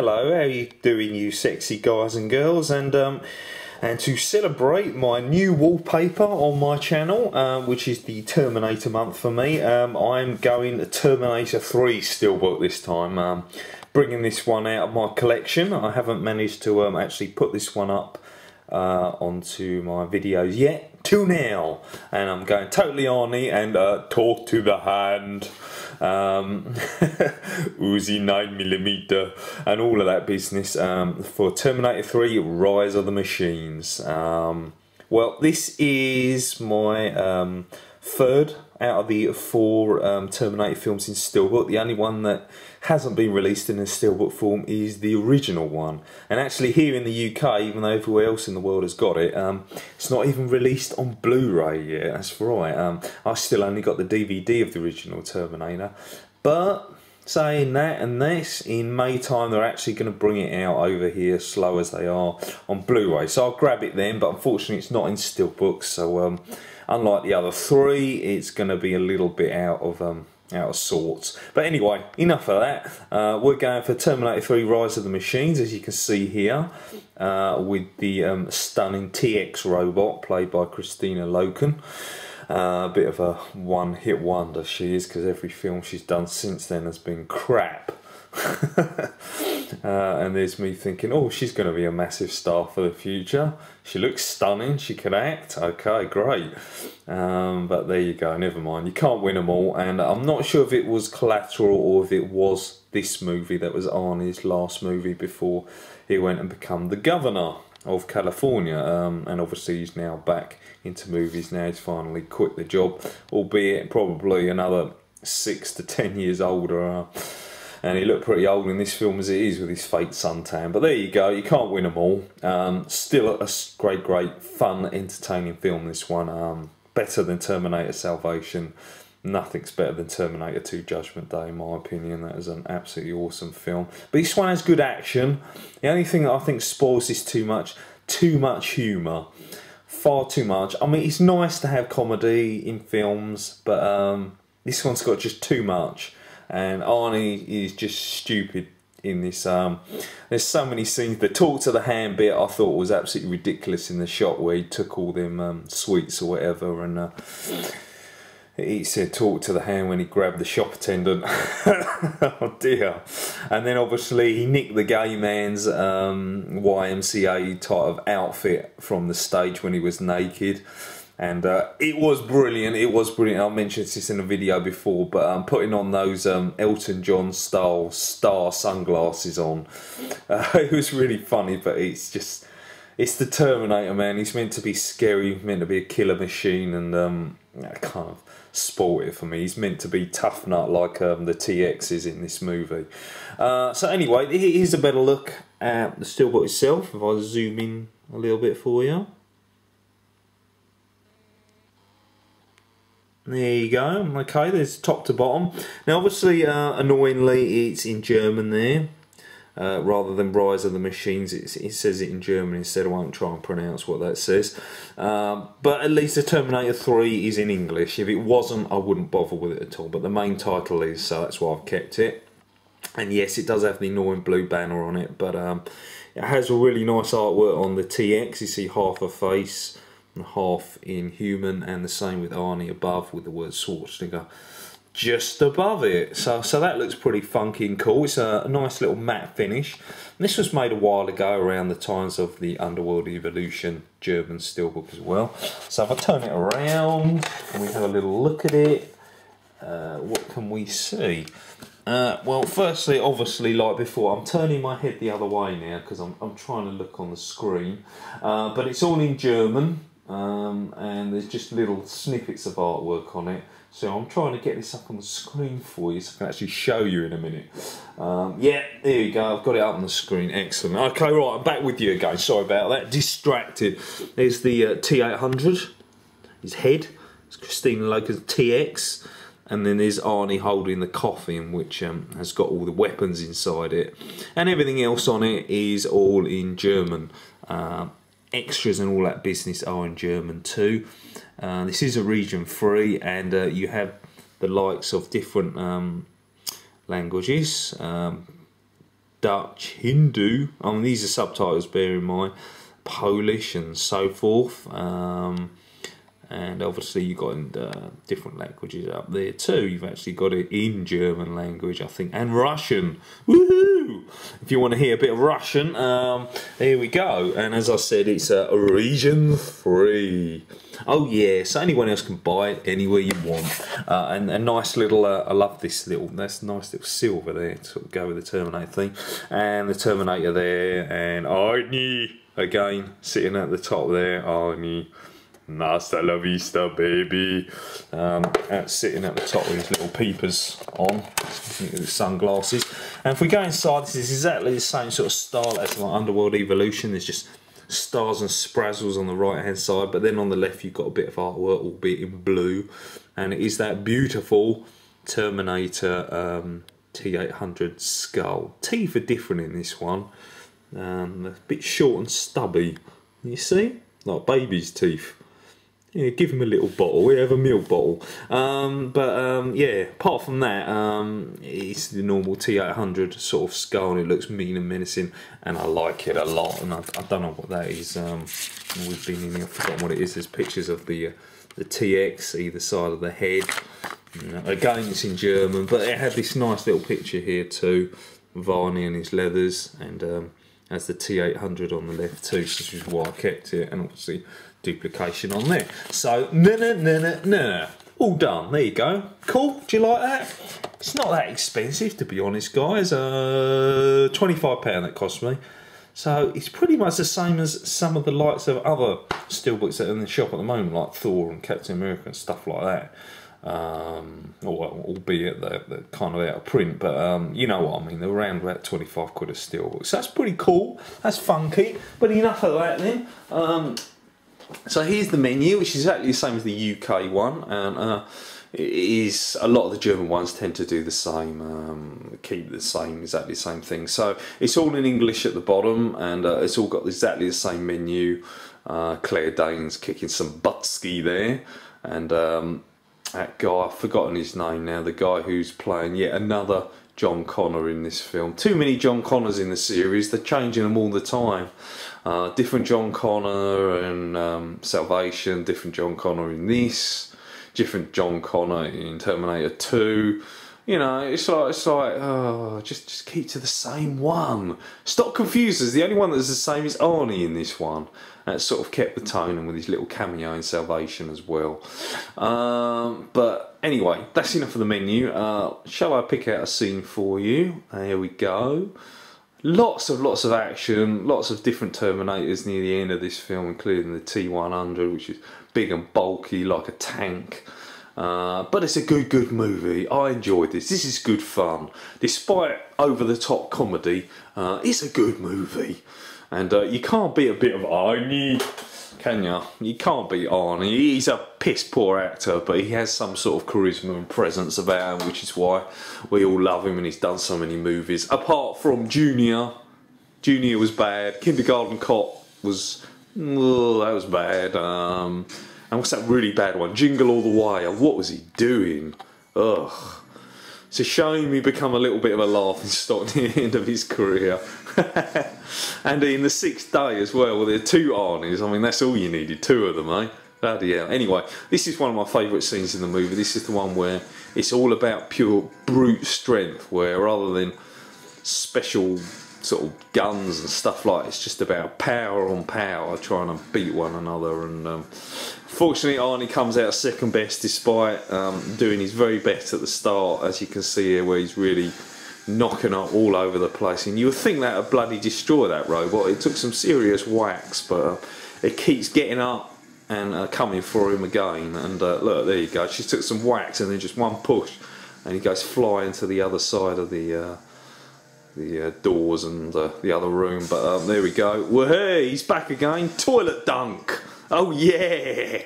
hello, how you doing, you sexy guys and girls? And to celebrate my new wallpaper on my channel, which is the Terminator month for me, I'm going Terminator 3 Steelbook this time. Bringing this one out of my collection. I haven't managed to actually put this one up onto my videos yet, till now, and I'm going totally Arnie and talk to the hand, Uzi 9mm and all of that business for Terminator 3 Rise of the Machines. Well, this is my third out of the 4 Terminator films in Steelbook. The only one that hasn't been released in a Steelbook form is the original one. And actually here in the UK, even though everywhere else in the world has got it, it's not even released on Blu-ray yet. That's right. I still only got the DVD of the original Terminator. But saying that and this, in May time they're actually going to bring it out over here, slow as they are, on Blu-ray. So I'll grab it then, but unfortunately it's not in Steelbook. So unlike the other 3, it's going to be a little bit out of sorts. But anyway, enough of that. We're going for Terminator 3 Rise of the Machines, as you can see here, with the stunning TX robot played by Christina Loken. A bit of a one-hit wonder she is, because every film she's done since then has been crap. And there's me thinking, oh, she's going to be a massive star for the future. She looks stunning, she can act, okay, great. But there you go, never mind, you can't win them all. And I'm not sure if it was Collateral or if it was this movie that was Arnie's last movie before he went and become the governor of California. And obviously he's now back into movies now, he's finally quit the job, albeit probably another 6 to 10 years older. And he looked pretty old in this film as it is with his fake suntan. But there you go, you can't win them all. Still a great, fun, entertaining film, this one. Better than Terminator Salvation. Nothing's better than Terminator 2 Judgment Day, in my opinion. That is an absolutely awesome film. But this one has good action. The only thing that I think spoils this too much humour. Far too much. I mean, it's nice to have comedy in films, but this one's got just too much. And Arnie is just stupid in this. There's so many scenes. The talk to the hand bit I thought was absolutely ridiculous in the shot where he took all them sweets or whatever, and he said talk to the hand when he grabbed the shop attendant. Oh dear. And then obviously he nicked the gay man's YMCA type of outfit from the stage when he was naked. And it was brilliant, I mentioned this in a video before, but putting on those Elton John style star sunglasses on, it was really funny. But it's the Terminator, man. He's meant to be scary, meant to be a killer machine, and kind of spoiled it for me. He's meant to be tough nut like the TX is in this movie. So anyway, here's a better look at the Steelbook itself, if I zoom in a little bit for you. There you go. Okay, there's top to bottom. Now obviously, annoyingly, it's in German there. Rather than Rise of the Machines, it says it in German instead. I won't try and pronounce what that says. But at least the Terminator 3 is in English. If it wasn't, I wouldn't bother with it at all. But the main title is, so that's why I've kept it. And yes, it does have the annoying blue banner on it, but it has a really nice artwork on the TX. You see half a face and half in human, and the same with Arnie above with the word Schwarzenegger just above it. So that looks pretty funky and cool. It's a nice little matte finish. And this was made a while ago, around the times of the Underworld Evolution German Steelbook as well. So if I turn it around and we have a little look at it, what can we see? Well, firstly, obviously, like before, I'm turning my head the other way now because I'm trying to look on the screen. But it's all in German. And there's just little snippets of artwork on it, so I'm trying to get this up on the screen for you so I can actually show you in a minute. Yeah, there you go, I've got it up on the screen, excellent. Okay, right, I'm back with you again, sorry about that, distracted. There's the T800, his head, it's Christina Loken's TX, and then there's Arnie holding the coffin, which has got all the weapons inside it, and everything else on it is all in German. Extras and all that business are in German too. This is a region 3, and you have the likes of different languages. Dutch, Hindu. I mean, these are subtitles, bear in mind, Polish and so forth. And obviously you've got in different languages up there too. You've actually got it in German language, I think, and Russian. Woohoo! If you want to hear a bit of Russian, there we go. And as I said, it's region free. Oh yeah, so anyone else can buy it anywhere you want. And a nice little, I love this little, that's a nice little silver there to sort of go with the Terminator thing. And the Terminator there, and Arnie again sitting at the top there, Arnie. Hasta la vista, baby. Sitting at the top with his little peepers on, his sunglasses. And if we go inside, this is exactly the same sort of style as like Underworld Evolution. There's just stars and sprazzles on the right hand side, but then on the left you've got a bit of artwork, albeit in blue, and it is that beautiful Terminator T800 skull. Teeth are different in this one, a bit short and stubby. You see, like baby's teeth. Yeah, give him a little bottle. We have a milk bottle. Yeah, apart from that, it's the normal T800 sort of skull, and it looks mean and menacing, and I like it a lot. And I don't know what that is. We've been in here, I've forgotten what it is. There's pictures of the TX either side of the head. Again, it's in German, but it had this nice little picture here too, Varney and his leathers, and has the T800 on the left too, so this is why I kept it, and obviously duplication on there. So, all done. There you go. Cool. Do you like that? It's not that expensive, to be honest, guys. £25 that cost me. So it's pretty much the same as some of the likes of other steelbooks that are in the shop at the moment, like Thor and Captain America and stuff like that. Albeit they're kind of out of print, but you know what I mean, they're around about 25 quid a steelbook, so that's pretty cool, that's funky. But enough of that then. So here's the menu, which is exactly the same as the UK one, and it is, a lot of the German ones tend to do the same, keep the same, exactly the same thing. So it's all in English at the bottom, and it's all got exactly the same menu. Claire Danes kicking some buttski there, and that guy, I've forgotten his name now, the guy who's playing yet another John Connor in this film. Too many John Connors in the series, they're changing them all the time. Different John Connor in Salvation, different John Connor in this, different John Connor in Terminator 2. You know, it's like, oh, just keep to the same one. Stop confusers. The only one that's the same is Arnie in this one. That sort of kept the tone, and with his little cameo in Salvation as well. But anyway, that's enough of the menu. Shall I pick out a scene for you? Here we go. Lots of action, lots of different Terminators near the end of this film, including the T100, which is big and bulky like a tank. But it's a good movie. I enjoyed this. This is good fun. Despite over-the-top comedy, it's a good movie. And you can't beat a bit of Arnie, can you? You can't beat Arnie. He's a piss-poor actor, but he has some sort of charisma and presence about him, which is why we all love him, and he's done so many movies. Apart from Junior. Junior was bad. Kindergarten Cop was... oh, that was bad. And what's that really bad one? Jingle All the Way. What was he doing? Ugh. It's a shame he become a little bit of a laughing stock near the end of his career. And in The Sixth Day as well, there are two Arnies. I mean, that's all you needed, two of them, eh? Bloody hell. Anyway, this is one of my favourite scenes in the movie. This is the one where it's all about pure brute strength, where rather than special sort of guns and stuff like that, it's just about power on power, trying to beat one another. And fortunately, Arnie comes out second best, despite doing his very best at the start, as you can see here, where he's really knocking up all over the place. And you would think that would bloody destroy that robot. It took some serious whacks, but it keeps getting up and coming for him again. And look, there you go. She took some whacks and then just one push, and he goes flying to the other side of the doors and the other room. But there we go. Well, hey, he's back again. Toilet dunk. Oh yeah.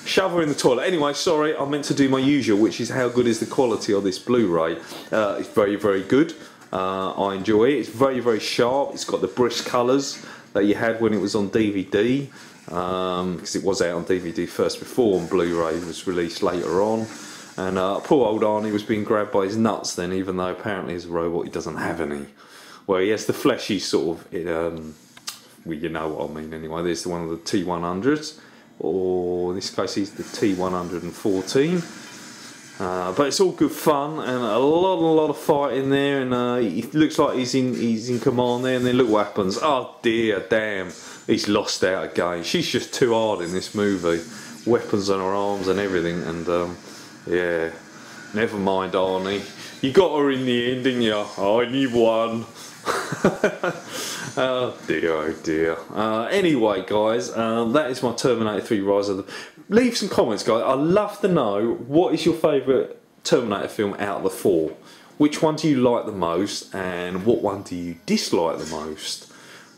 Shove her in the toilet. Anyway, sorry, I meant to do my usual, which is how good is the quality of this Blu-ray. It's very good. I enjoy it. It's very sharp. It's got the brisk colours that you had when it was on DVD, because it was out on DVD first before on Blu-ray was released later on. And poor old Arnie was being grabbed by his nuts then, even though apparently as a robot he doesn't have any. well, he has the fleshy sort of, well, you know what I mean anyway. There's one of the T100s, or in this case he's the T114. But it's all good fun and a lot of fight in there, and it looks like he's in command there. And then look what happens. Oh dear, damn, he's lost out again. She's just too hard in this movie. Weapons on her arms and everything, and yeah, never mind, Arnie. You got her in the end, didn't you? Oh, you won. Oh dear. Anyway, guys, that is my Terminator 3 Rise of the... Leave some comments, guys. I'd love to know, what is your favourite Terminator film out of the 4? Which one do you like the most, and what one do you dislike the most?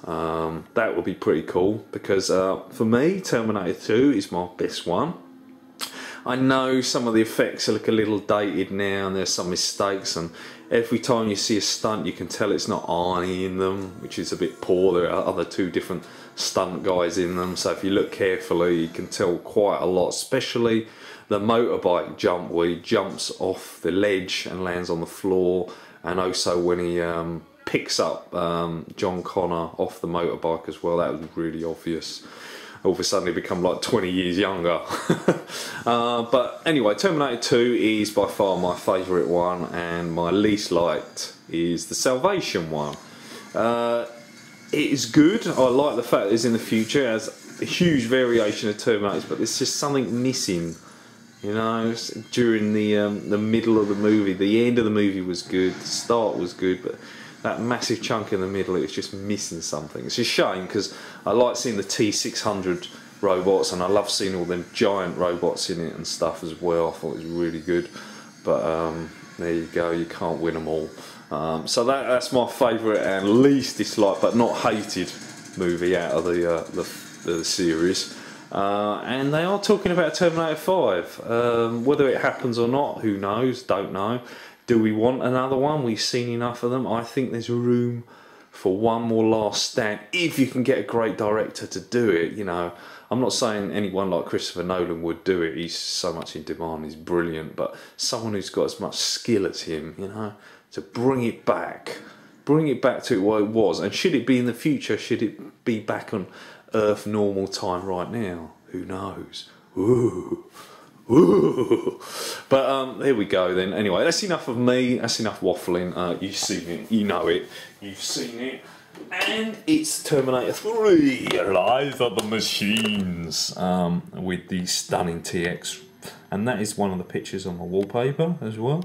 That would be pretty cool, because for me, Terminator 2 is my best one. I know some of the effects look a little dated now, and there's some mistakes, and every time you see a stunt you can tell it's not Arnie in them, which is a bit poor. There are other two different stunt guys in them, so if you look carefully you can tell quite a lot, especially the motorbike jump where he jumps off the ledge and lands on the floor, and also when he picks up John Connor off the motorbike as well. That was really obvious. All of a sudden he become like 20 years younger. But anyway, Terminator 2 is by far my favourite one, and my least liked is the Salvation one. It is good. I like the fact that it's in the future. It has a huge variation of Terminators, but there's just something missing. You know, during the middle of the movie, the end of the movie was good, the start was good, but that massive chunk in the middle, it's just missing something. It's a shame, because I like seeing the T600 robots, and I love seeing all them giant robots in it and stuff as well. I thought it was really good, but there you go, you can't win them all. So that's my favourite and least disliked but not hated movie out of the series. And they are talking about Terminator 5. Whether it happens or not, who knows, don't know. Do we want another one? We've seen enough of them. I think there's room for one more last stand, if you can get a great director to do it. You know, I'm not saying anyone like Christopher Nolan would do it. He's so much in demand, he's brilliant. But someone who's got as much skill as him, you know, to bring it back to what it was. And should it be in the future? Should it be back on Earth normal time right now? Who knows? Ooh. Ooh. But there we go then. Anyway, that's enough of me. That's enough waffling. You've seen it. You know it. You've seen it. And it's Terminator 3 Rise of the Machines, with the stunning TX. And that is one of the pictures on my wallpaper as well.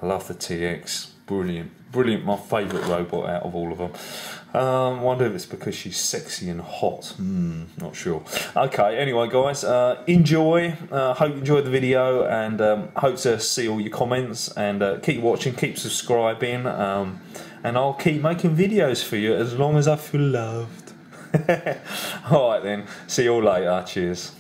I love the TX. Brilliant. Brilliant. My favourite robot out of all of them. Wonder if it's because she's sexy and hot. Not sure. Okay, anyway guys, enjoy. Hope you enjoyed the video, and hope to see all your comments, and keep watching, keep subscribing, and I'll keep making videos for you as long as I feel loved. Alright then, see you all later. Cheers.